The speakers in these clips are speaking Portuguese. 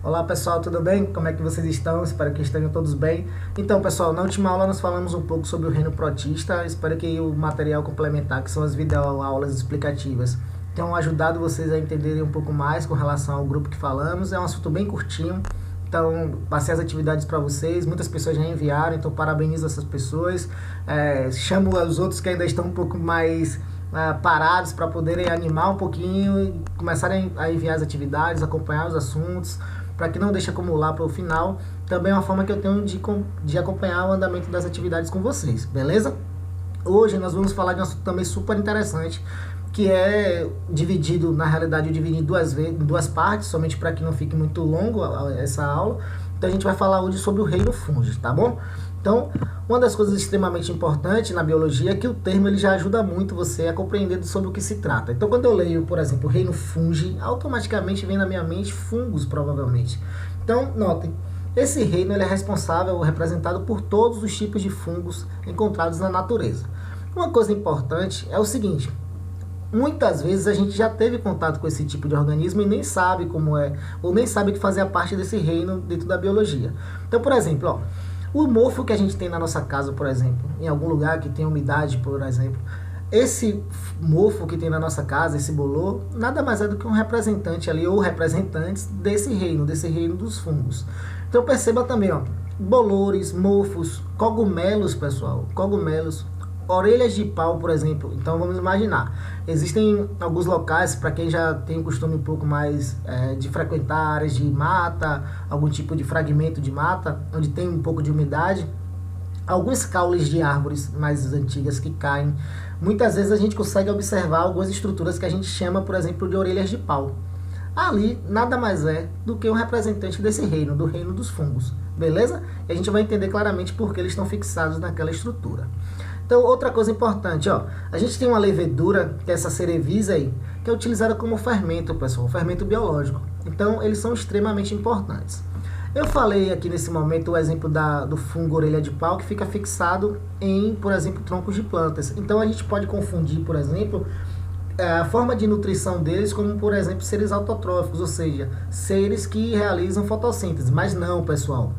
Olá pessoal, tudo bem? Como é que vocês estão? Espero que estejam todos bem. Então pessoal, na última aula nós falamos um pouco sobre o reino protista. Espero que o material complementar, que são as videoaulas explicativas, tenham ajudado vocês a entenderem um pouco mais com relação ao grupo que falamos. É um assunto bem curtinho, então passei as atividades para vocês. Muitas pessoas já enviaram, então parabenizo essas pessoas. Chamo os outros que ainda estão um pouco mais parados para poderem animar um pouquinho e começarem a enviar as atividades, acompanhar os assuntos, para que não deixe acumular para o final. Também é uma forma que eu tenho de acompanhar o andamento das atividades com vocês, beleza? Hoje nós vamos falar de um assunto também super interessante, que é dividido, na realidade eu dividi em duas partes, somente para que não fique muito longo essa aula. Então a gente vai falar hoje sobre o reino fungi, tá bom? Então, uma das coisas extremamente importantes na biologia é que o termo ele já ajuda muito você a compreender sobre o que se trata. Então, quando eu leio, por exemplo, reino fungi, automaticamente vem na minha mente fungos, provavelmente. Então, notem, esse reino ele é responsável, representado por todos os tipos de fungos encontrados na natureza. Uma coisa importante é o seguinte: muitas vezes a gente já teve contato com esse tipo de organismo e nem sabe como é, ou nem sabe que fazia parte desse reino dentro da biologia. Então, por exemplo, ó, o mofo que a gente tem na nossa casa, por exemplo, em algum lugar que tem umidade, por exemplo, esse mofo que tem na nossa casa, esse bolor, nada mais é do que um representante ali, ou representantes desse reino dos fungos. Então perceba também, ó, bolores, mofos, cogumelos, pessoal, cogumelos, orelhas de pau, por exemplo. Então vamos imaginar, existem alguns locais, para quem já tem o costume um pouco mais de frequentar áreas de mata, algum tipo de fragmento de mata, onde tem um pouco de umidade, alguns caules de árvores mais antigas que caem, muitas vezes a gente consegue observar algumas estruturas que a gente chama, por exemplo, de orelhas de pau. Ali nada mais é do que um representante desse reino, do reino dos fungos, beleza? E a gente vai entender claramente por que eles estão fixados naquela estrutura. Então, outra coisa importante, ó, a gente tem uma levedura, que é essa cerevisa aí, que é utilizada como fermento, pessoal, fermento biológico. Então, eles são extremamente importantes. Eu falei aqui nesse momento o exemplo do fungo orelha de pau, que fica fixado em, por exemplo, troncos de plantas. Então, a gente pode confundir, por exemplo, a forma de nutrição deles como, por exemplo, seres autotróficos, ou seja, seres que realizam fotossíntese. Mas não, pessoal.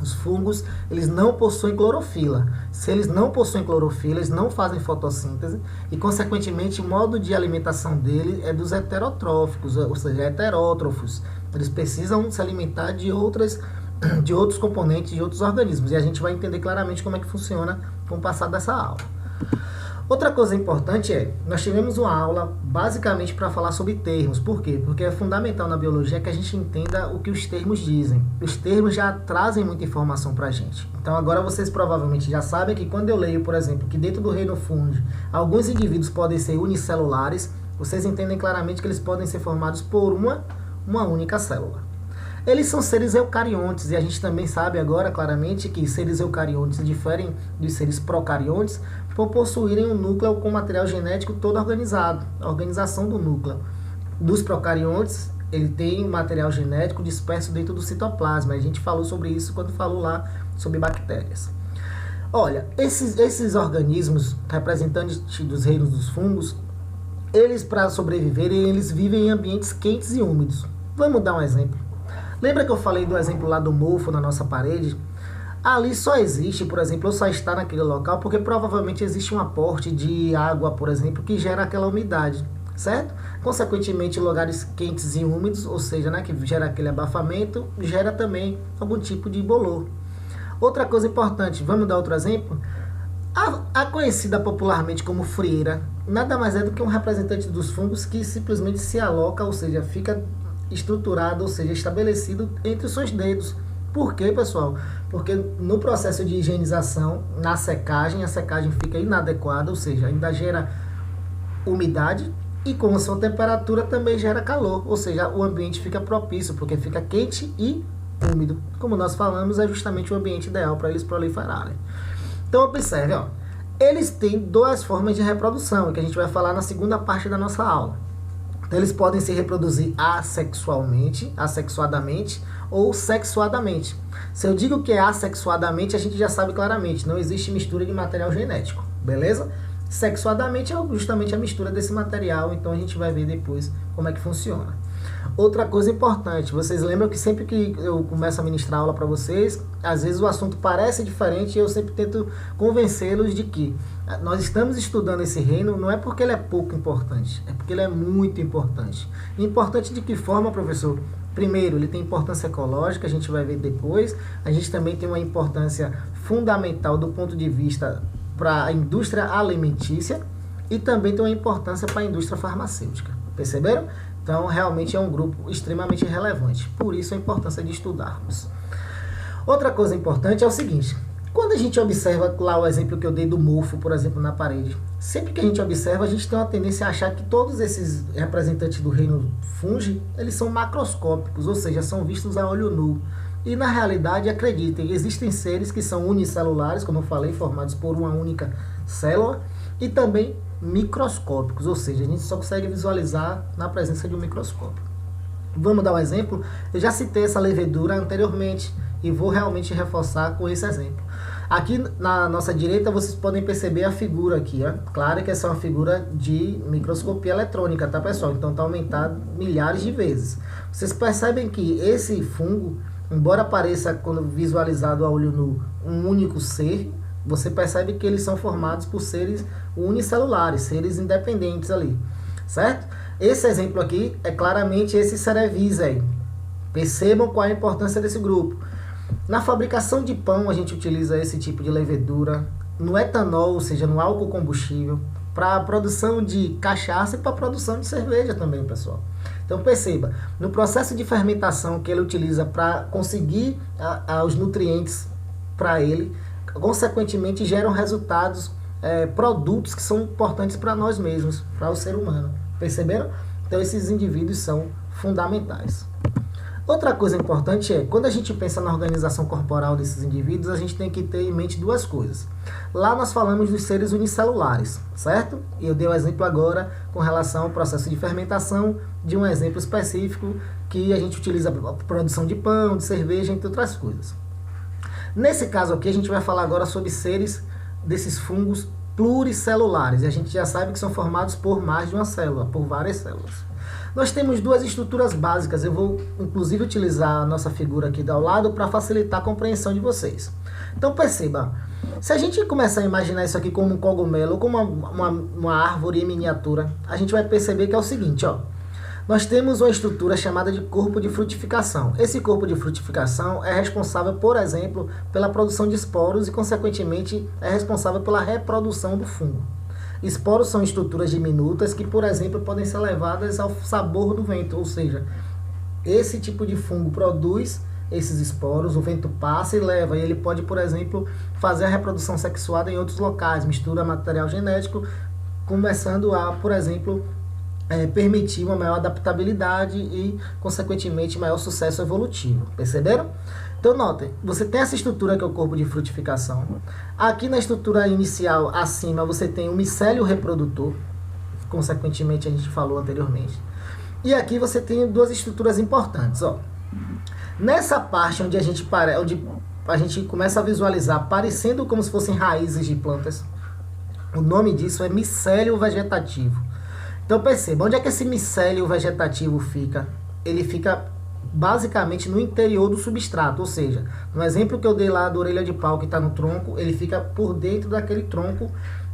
Os fungos, eles não possuem clorofila. Se eles não possuem clorofila, eles não fazem fotossíntese e, consequentemente, o modo de alimentação dele é dos heterotróficos, ou seja, heterótrofos. Eles precisam se alimentar de outros componentes, de outros organismos. E a gente vai entender claramente como é que funciona com o passar dessa aula. Outra coisa importante nós tivemos uma aula basicamente para falar sobre termos. Por quê? Porque é fundamental na biologia que a gente entenda o que os termos dizem. Os termos já trazem muita informação para a gente. Então agora vocês provavelmente já sabem que quando eu leio, por exemplo, que dentro do reino fungi, alguns indivíduos podem ser unicelulares, vocês entendem claramente que eles podem ser formados por uma única célula. Eles são seres eucariontes, e a gente também sabe agora claramente que seres eucariontes diferem dos seres procariontes por possuírem um núcleo com material genético todo organizado, a organização do núcleo. Dos procariontes, ele tem material genético disperso dentro do citoplasma. A gente falou sobre isso quando falou lá sobre bactérias. Olha, esses organismos representantes dos reinos dos fungos, eles, para sobreviverem, eles vivem em ambientes quentes e úmidos. Vamos dar um exemplo. Lembra que eu falei do exemplo lá do mofo na nossa parede? Ali só existe, por exemplo, ou só está naquele local porque provavelmente existe um aporte de água, por exemplo, que gera aquela umidade, certo? Consequentemente, lugares quentes e úmidos, ou seja, né, que gera aquele abafamento, gera também algum tipo de bolor. Outra coisa importante, vamos dar outro exemplo? A conhecida popularmente como frieira, nada mais é do que um representante dos fungos que simplesmente se aloca, ou seja, fica estruturado, ou seja, estabelecido entre os seus dedos. Por quê, pessoal? Porque no processo de higienização, na secagem, a secagem fica inadequada, ou seja, ainda gera umidade e com a sua temperatura também gera calor, ou seja, o ambiente fica propício, porque fica quente e úmido. Como nós falamos, é justamente o ambiente ideal para eles proliferarem. Então, observe, ó, eles têm duas formas de reprodução, que a gente vai falar na segunda parte da nossa aula. Então, eles podem se reproduzir assexuadamente ou sexuadamente. Se eu digo que é assexuadamente, a gente já sabe claramente, não existe mistura de material genético, beleza? Sexuadamente é justamente a mistura desse material, então a gente vai ver depois como é que funciona. Outra coisa importante, vocês lembram que sempre que eu começo a ministrar aula para vocês, às vezes o assunto parece diferente e eu sempre tento convencê-los de que nós estamos estudando esse reino não é porque ele é pouco importante, é porque ele é muito importante. Importante de que forma, professor? Primeiro, ele tem importância ecológica, a gente vai ver depois. A gente também tem uma importância fundamental do ponto de vista para a indústria alimentícia e também tem uma importância para a indústria farmacêutica. Perceberam? Então, realmente é um grupo extremamente relevante. Por isso, a importância de estudarmos. Outra coisa importante é o seguinte. Quando a gente observa lá o exemplo que eu dei do mofo, por exemplo, na parede, sempre que a gente observa, a gente tem uma tendência a achar que todos esses representantes do reino fungi, eles são macroscópicos, ou seja, são vistos a olho nu. E na realidade, acreditem, existem seres que são unicelulares, como eu falei, formados por uma única célula, e também microscópicos, ou seja, a gente só consegue visualizar na presença de um microscópio. Vamos dar um exemplo? Eu já citei essa levedura anteriormente e vou realmente reforçar com esse exemplo. Aqui na nossa direita vocês podem perceber a figura aqui, ó. Claro que essa é uma figura de microscopia eletrônica, tá, pessoal? Então está aumentado milhares de vezes. Vocês percebem que esse fungo, embora pareça, quando visualizado a olho nu, um único ser, você percebe que eles são formados por seres unicelulares, seres independentes ali, certo? Esse exemplo aqui é claramente esse Cerevis aí. Percebam qual é a importância desse grupo. Na fabricação de pão, a gente utiliza esse tipo de levedura. No etanol, ou seja, no álcool combustível. Para a produção de cachaça e para a produção de cerveja também, pessoal. Então perceba, no processo de fermentação que ele utiliza para conseguir os nutrientes para ele, consequentemente geram resultados, produtos que são importantes para nós mesmos, para o ser humano. Perceberam? Então esses indivíduos são fundamentais. Outra coisa importante é, quando a gente pensa na organização corporal desses indivíduos, a gente tem que ter em mente duas coisas. Lá nós falamos dos seres unicelulares, certo? E eu dei um exemplo agora com relação ao processo de fermentação, de um exemplo específico que a gente utiliza para a produção de pão, de cerveja, entre outras coisas. Nesse caso aqui, a gente vai falar agora sobre seres desses fungos pluricelulares. E a gente já sabe que são formados por mais de uma célula, por várias células. Nós temos duas estruturas básicas. Eu vou, inclusive, utilizar a nossa figura aqui ao lado para facilitar a compreensão de vocês. Então, perceba, se a gente começar a imaginar isso aqui como um cogumelo ou como uma árvore em miniatura, a gente vai perceber que é o seguinte, ó. Nós temos uma estrutura chamada de corpo de frutificação. Esse corpo de frutificação é responsável, por exemplo, pela produção de esporos e, consequentemente, é responsável pela reprodução do fungo. Esporos são estruturas diminutas que, por exemplo, podem ser levadas ao sabor do vento, ou seja, esse tipo de fungo produz esses esporos, o vento passa e leva, e ele pode, por exemplo, fazer a reprodução sexuada em outros locais, mistura material genético, começando a, por exemplo, permitir uma maior adaptabilidade e, consequentemente, maior sucesso evolutivo. Perceberam? Então, notem, você tem essa estrutura que é o corpo de frutificação. Aqui na estrutura inicial, acima, você tem o micélio reprodutor, consequentemente, a gente falou anteriormente. E aqui você tem duas estruturas importantes, ó. Nessa parte onde a gente começa a visualizar, parecendo como se fossem raízes de plantas, o nome disso é micélio vegetativo. Então perceba, onde é que esse micélio vegetativo fica? Ele fica basicamente no interior do substrato, ou seja, no exemplo que eu dei lá da orelha de pau que está no tronco, ele fica por dentro daquele tronco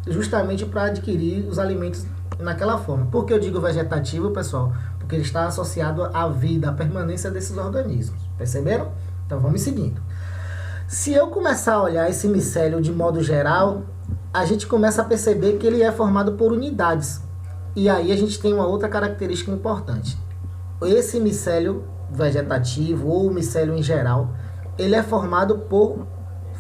justamente para adquirir os alimentos naquela forma. Por que eu digo vegetativo, pessoal? Porque ele está associado à vida, à permanência desses organismos. Perceberam? Então vamos seguindo. Se eu começar a olhar esse micélio de modo geral, a gente começa a perceber que ele é formado por unidades. E aí a gente tem uma outra característica importante. Esse micélio vegetativo ou micélio em geral, ele é formado por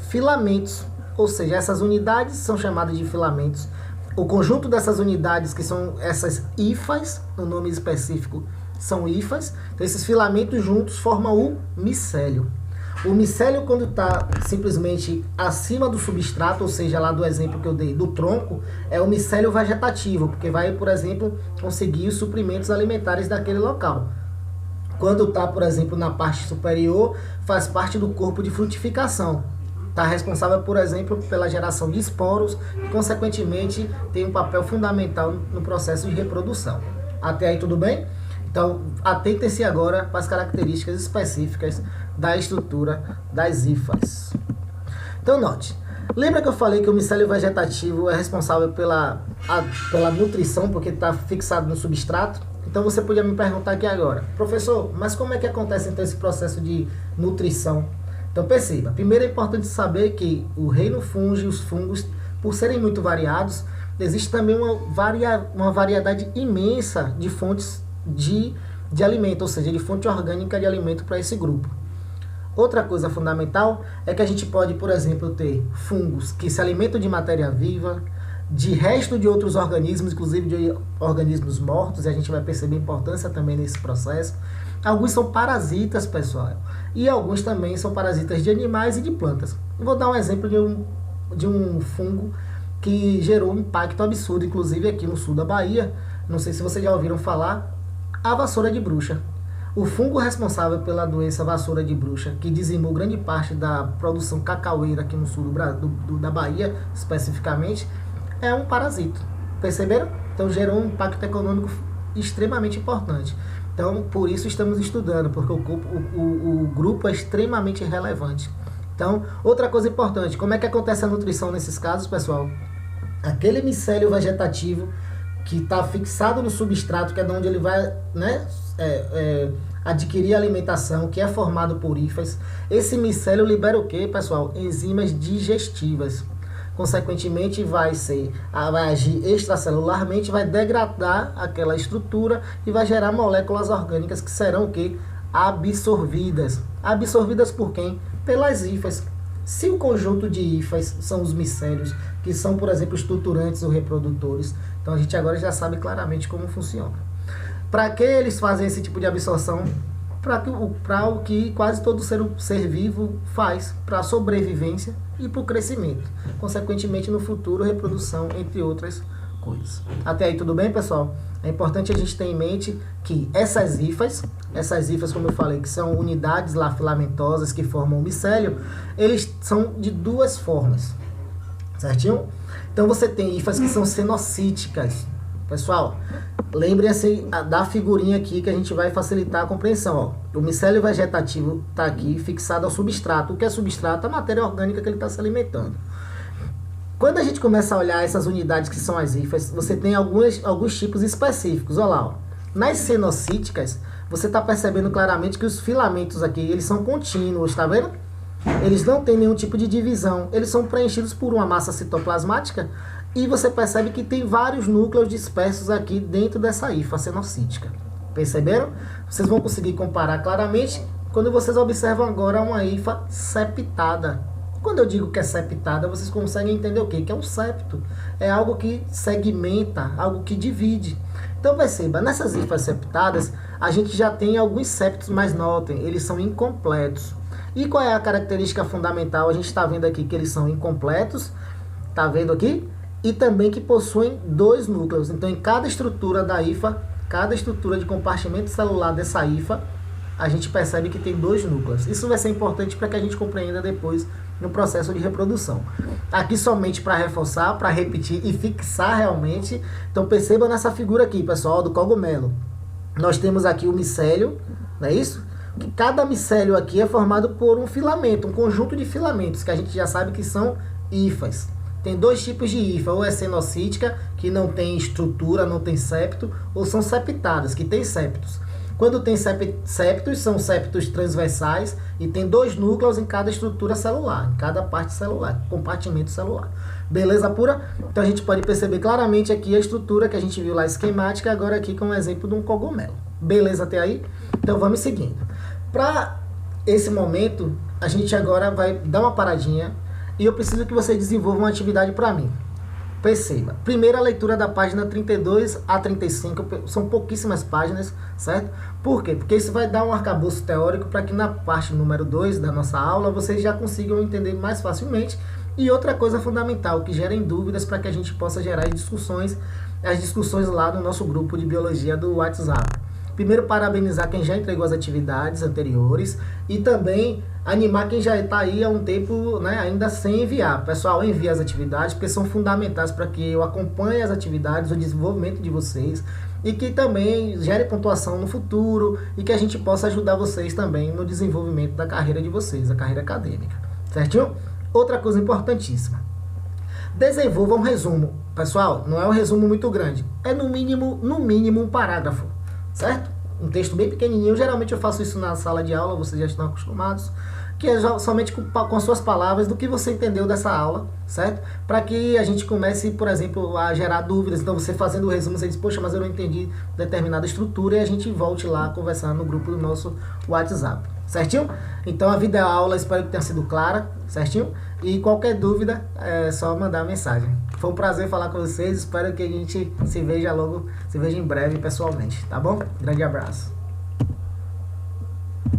filamentos, ou seja, essas unidades são chamadas de filamentos. O conjunto dessas unidades, que são essas hifas, no nome específico são hifas, então esses filamentos juntos formam o micélio. O micélio, quando está simplesmente acima do substrato, ou seja, lá do exemplo que eu dei, do tronco, é o micélio vegetativo, porque vai, por exemplo, conseguir os suprimentos alimentares daquele local. Quando está, por exemplo, na parte superior, faz parte do corpo de frutificação. Está responsável, por exemplo, pela geração de esporos e, consequentemente, tem um papel fundamental no processo de reprodução. Até aí tudo bem? Então, atentem-se agora para as características específicas da estrutura das hifas. Então, note. Lembra que eu falei que o micélio vegetativo é responsável pela nutrição, porque está fixado no substrato? Então, você podia me perguntar aqui agora, professor, mas como é que acontece então esse processo de nutrição? Então, perceba. Primeiro é importante saber que o reino fungo e os fungos, por serem muito variados, existe também uma variedade imensa de fontes de alimento, ou seja, de fonte orgânica de alimento para esse grupo. Outra coisa fundamental é que a gente pode, por exemplo, ter fungos que se alimentam de matéria viva, de resto de outros organismos, inclusive de organismos mortos, e a gente vai perceber a importância também nesse processo. Alguns são parasitas, pessoal, e alguns também são parasitas de animais e de plantas. Vou dar um exemplo de um fungo que gerou um impacto absurdo, inclusive aqui no sul da Bahia. Não sei se vocês já ouviram falar, a vassoura de bruxa. O fungo responsável pela doença vassoura de bruxa, que dizimou grande parte da produção cacaueira aqui no sul da Bahia, especificamente, é um parasito. Perceberam? Então gerou um impacto econômico extremamente importante. Então, por isso estamos estudando, porque o grupo é extremamente relevante. Então, outra coisa importante, como é que acontece a nutrição nesses casos, pessoal? Aquele micélio vegetativo que está fixado no substrato, que é de onde ele vai, né, adquirir alimentação, que é formado por hifas. Esse micélio libera o que, pessoal? Enzimas digestivas. Consequentemente, vai agir extracelularmente, vai degradar aquela estrutura e vai gerar moléculas orgânicas que serão o que? Absorvidas. Absorvidas por quem? Pelas hifas. Se o conjunto de hifas são os micélios, que são, por exemplo, estruturantes ou reprodutores, então a gente agora já sabe claramente como funciona. Para que eles fazem esse tipo de absorção? Para o que quase todo ser vivo faz, para a sobrevivência e para o crescimento. Consequentemente, no futuro, reprodução, entre outras coisas. Até aí tudo bem, pessoal? É importante a gente ter em mente que essas hifas, como eu falei, que são unidades lá filamentosas que formam o micélio, eles são de duas formas, certinho? Então você tem hifas que são cenocíticas. Pessoal, lembrem-se da figurinha aqui que a gente vai facilitar a compreensão. Ó. O micélio vegetativo está aqui fixado ao substrato. O que é substrato? A matéria orgânica que ele está se alimentando. Quando a gente começa a olhar essas unidades que são as hifas, você tem alguns tipos específicos. Olha lá, ó. Nas cenocíticas, você está percebendo claramente que os filamentos aqui, eles são contínuos, tá vendo? Eles não têm nenhum tipo de divisão. Eles são preenchidos por uma massa citoplasmática e você percebe que tem vários núcleos dispersos aqui dentro dessa hifa cenocítica. Perceberam? Vocês vão conseguir comparar claramente quando vocês observam agora uma hifa septada. Quando eu digo que é septada, vocês conseguem entender o quê? Que é um septo. É algo que segmenta, algo que divide. Então perceba, nessas hifas septadas, a gente já tem alguns septos, mas notem, eles são incompletos. E qual é a característica fundamental? A gente está vendo aqui que eles são incompletos, está vendo aqui? E também que possuem dois núcleos. Então em cada estrutura da hifa, cada estrutura de compartimento celular dessa hifa, a gente percebe que tem dois núcleos. Isso vai ser importante para que a gente compreenda depois no processo de reprodução. Aqui somente para reforçar, para repetir e fixar realmente. Então perceba nessa figura aqui, pessoal, do cogumelo. Nós temos aqui o micélio, não é isso? Que cada micélio aqui é formado por um filamento, um conjunto de filamentos, que a gente já sabe que são hifas. Tem dois tipos de hifa, ou é cenocítica, que não tem estrutura, não tem septo, ou são septadas, que tem septos. Quando tem septos, são septos transversais e tem dois núcleos em cada estrutura celular, em cada parte celular, compartimento celular. Beleza pura? Então a gente pode perceber claramente aqui a estrutura que a gente viu lá esquemática, agora aqui com um exemplo de um cogumelo. Beleza até aí? Então vamos seguindo. Para esse momento, a gente agora vai dar uma paradinha e eu preciso que você desenvolva uma atividade para mim. Perceba, primeira leitura da página 32 a 35, são pouquíssimas páginas, certo? Por quê? Porque isso vai dar um arcabouço teórico para que na parte número 2 da nossa aula vocês já consigam entender mais facilmente. E outra coisa fundamental, que gerem dúvidas para que a gente possa gerar as discussões lá no nosso grupo de biologia do WhatsApp. Primeiro, parabenizar quem já entregou as atividades anteriores e também animar quem já está aí há um tempo, né, ainda sem enviar. Pessoal, envie as atividades porque são fundamentais para que eu acompanhe as atividades, o desenvolvimento de vocês e que também gere pontuação no futuro e que a gente possa ajudar vocês também no desenvolvimento da carreira de vocês, a carreira acadêmica, certinho? Outra coisa importantíssima, desenvolva um resumo. Pessoal, não é um resumo muito grande, é no mínimo um parágrafo, certo? Um texto bem pequenininho, geralmente eu faço isso na sala de aula, vocês já estão acostumados, que é somente com suas palavras do que você entendeu dessa aula, certo? Para que a gente comece, por exemplo, a gerar dúvidas. Então você fazendo o resumo, você diz, poxa, mas eu não entendi determinada estrutura, e a gente volte lá conversando no grupo do nosso WhatsApp, certinho? Então a videoaula, espero que tenha sido clara, certinho? E qualquer dúvida, é só mandar mensagem. Foi um prazer falar com vocês, espero que a gente se veja logo, se veja em breve pessoalmente, tá bom? Grande abraço.